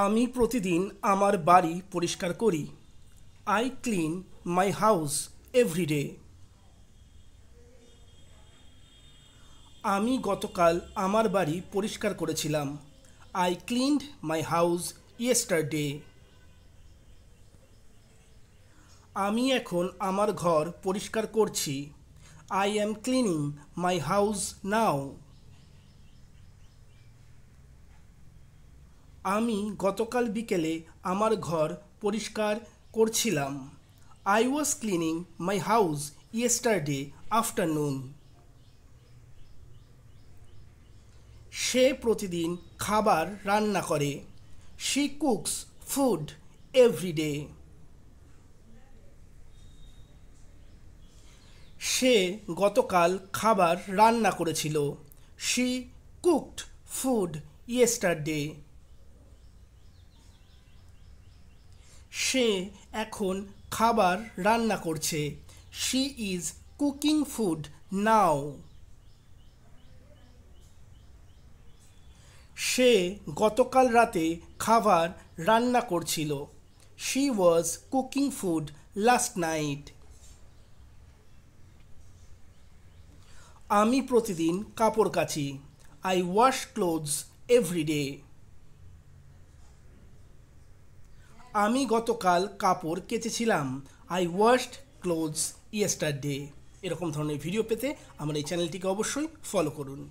আমি প্রতিদিন আমার বাড়ি পরিষ্কার করি। I clean my house everyday. আমি গতকাল আমার বাড়ি পরিষ্কার করেছিলাম। I cleaned my house yesterday. আমি এখন আমার ঘর পরিষ্কার করছি। I am cleaning my house now. আমি গতকাল বিকেলে আমার ঘর পরিষ্কার করছিলাম। I was cleaning my house yesterday afternoon. সে প্রতিদিন খাবার রান্না করে। She cooks food everyday. সে গতকাল খাবার রান্না করেছিল। She cooked food yesterday. সে এখন খাবার রান্না করছে। She is cooking food now. সে গতকাল রাতে খাবার রান্না করছিল। She was cooking food last night. আমি প্রতিদিন কাপড় কাচি। I wash clothes everyday. আমি গতকাল কাপড় কেচেছিলাম। I washed clothes yesterday. এরকম ধরনের ভিডিও পেতে আমার এই চ্যানেলটিকে অবশ্যই ফলো করুন।